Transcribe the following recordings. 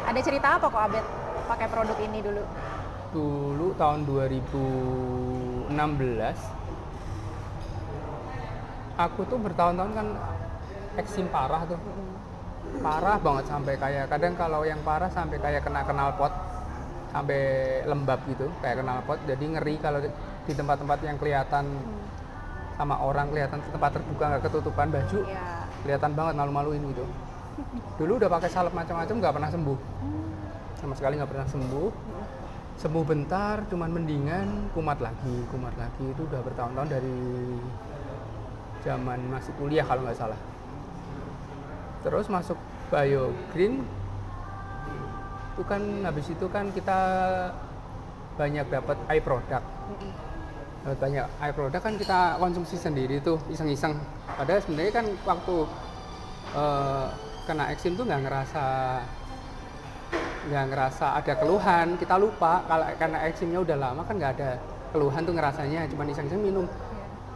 Ada cerita apa kok Abed pakai produk ini dulu? Dulu tahun 2016 aku tuh bertahun-tahun kan eksim parah tuh. Parah banget sampai kayak kadang kalau yang parah sampai kayak kena knalpot, sampai lembab gitu kayak knalpot. Jadi ngeri kalau di tempat-tempat yang kelihatan sama orang, kelihatan tempat terbuka nggak ketutupan baju, kelihatan banget, malu-maluin gitu. Dulu udah pakai salep macam-macam nggak pernah sembuh, sama sekali nggak pernah sembuh. Sembuh bentar, cuman mendingan, kumat lagi itu udah bertahun-tahun dari zaman masih kuliah kalau nggak salah. Terus masuk Biogreen, itu kan habis itu kan kita banyak dapat eye product. Dapat banyak eye product kan kita konsumsi sendiri tuh, iseng-iseng. Padahal sebenarnya kan waktu kena eksim tuh nggak ngerasa ada keluhan. Kita lupa kalau karena eksimnya udah lama kan nggak ada keluhan tuh ngerasanya, cuma iseng-iseng minum.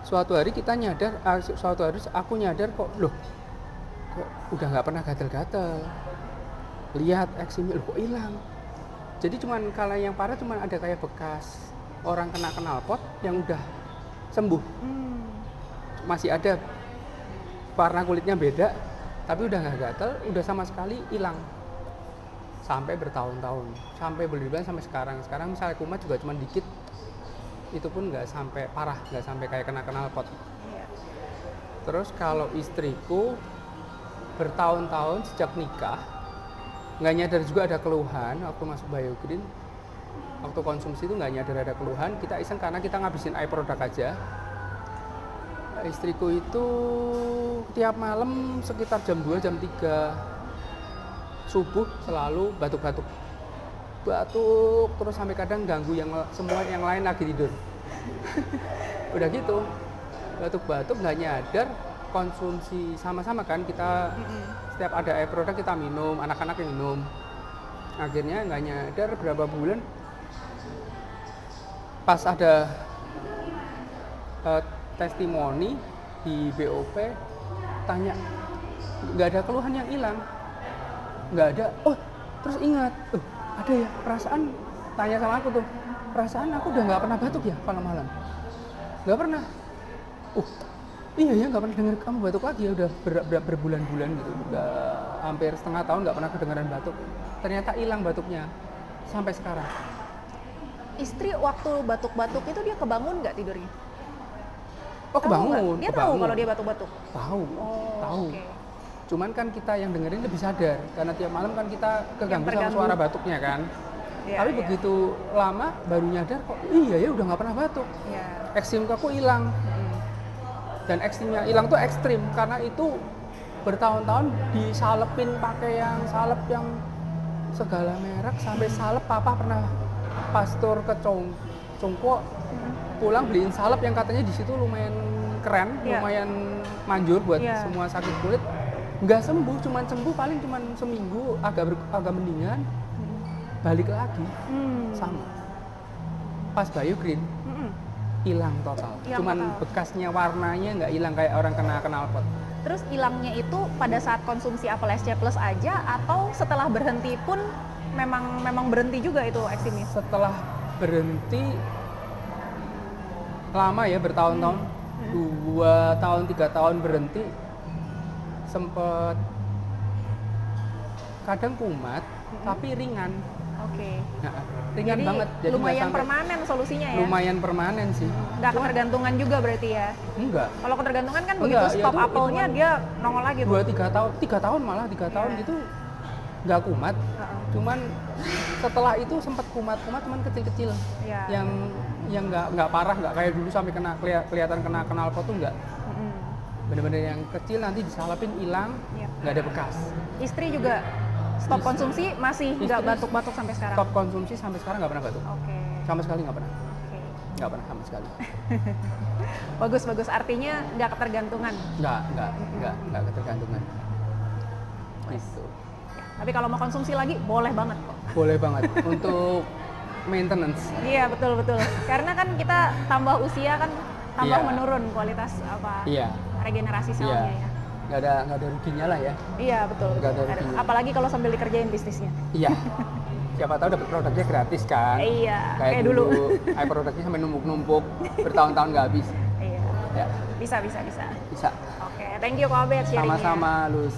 Suatu hari kita nyadar, suatu hari aku nyadar kok udah nggak pernah gatel-gatel. Lihat eksimnya kok hilang. Jadi cuman kalau yang parah cuman ada kayak bekas orang kena knalpot yang udah sembuh. Masih ada warna kulitnya beda, tapi udah nggak gatel, udah sama sekali hilang. Sampai bertahun-tahun, sampai berbulan sampai sekarang. Sekarang misalnya kumat juga cuma dikit, itu pun nggak sampai parah, nggak sampai kayak kena knalpot. Terus kalau istriku bertahun-tahun sejak nikah nggak nyadar juga ada keluhan waktu masuk Biogreen. Waktu konsumsi itu nggak nyadar ada keluhan, kita iseng karena kita ngabisin eye product aja. Istriku itu tiap malam sekitar jam 2, jam 3 subuh selalu batuk-batuk terus sampai kadang ganggu semua yang lain lagi tidur. Udah gitu batuk-batuk nggak nyadar, konsumsi sama-sama kan kita setiap ada eye product kita minum, anak-anak yang minum. Akhirnya nggak nyadar berapa bulan pas ada testimoni di BOP tanya nggak ada keluhan yang hilang, nggak ada. Terus ingat, ada ya perasaan, tanya sama aku tuh, perasaan aku udah nggak pernah batuk ya kalau malam, nggak pernah. Iya ya, nggak pernah dengar kamu batuk lagi ya, udah berbulan-bulan gitu, udah hampir setengah tahun nggak pernah kedengaran batuk. Ternyata hilang batuknya sampai sekarang. Istri waktu batuk-batuk itu dia kebangun nggak tidurnya? Kebangun. Dia tahu kalau dia batuk-batuk? Tahu. Okay. Cuman kan kita yang dengerin lebih sadar, karena tiap malam kan kita keganggu sama suara batuknya kan. Tapi begitu lama baru nyadar kok iya ya udah nggak pernah batuk. Eksim aku hilang. Dan eksimnya hilang tuh ekstrim karena itu bertahun-tahun disalepin pakai yang salep yang segala merek, sampai salep papa pernah pastor ke Congko pulang beliin salep yang katanya di situ lumayan keren, lumayan manjur buat semua sakit kulit. Nggak sembuh, cuman sembuh paling cuman seminggu, agak mendingan, balik lagi sama. Pas Biogreen hilang total, cuman bekasnya warnanya nggak hilang kayak orang kena knalpot. Terus hilangnya itu pada saat konsumsi Apple SC Plus aja atau setelah berhenti pun memang berhenti juga itu eksimnya? Setelah berhenti lama ya, bertahun-tahun, 2 tahun 3 tahun berhenti, sempet kadang kumat tapi ringan. Ringan jadi banget. Jadi lumayan permanen solusinya ya? Lumayan permanen sih. Nggak ketergantungan juga berarti ya? Enggak. Kalau ketergantungan kan begitu stop apelnya dia nongol lagi. 2-3 tahun, 3 tahun malah 3 tahun gitu nggak kumat. Cuman setelah itu sempat kumat cuman kecil-kecil. Yang nggak parah, nggak kayak dulu sampai kelihatan kena knalpot tuh nggak. Bener-bener yang kecil nanti disalapin hilang, nggak ada bekas. Istri juga stop konsumsi masih nggak batuk-batuk sampai sekarang? Stop konsumsi sampai sekarang nggak pernah batuk. Sama sekali nggak pernah. Nggak pernah sama sekali. Bagus, artinya nggak ketergantungan? Nggak ketergantungan. Gitu. Tapi kalau mau konsumsi lagi boleh banget kok. Boleh banget untuk maintenance. Iya betul. Karena kan kita tambah usia kan tambah menurun kualitas regenerasi selnya ya. nggak ada ruginya lah ya. Iya betul. Nggak ada ruginya. Apalagi kalau sambil dikerjain bisnisnya. Iya. Siapa tahu dapat produknya gratis kan. Iya. Kayak dulu. Kayak produknya sampai numpuk-numpuk bertahun-tahun nggak habis. Iya. Ya. Bisa. Bisa. Oke, thank you Kak Abed sharingnya. Sama-sama, Luz.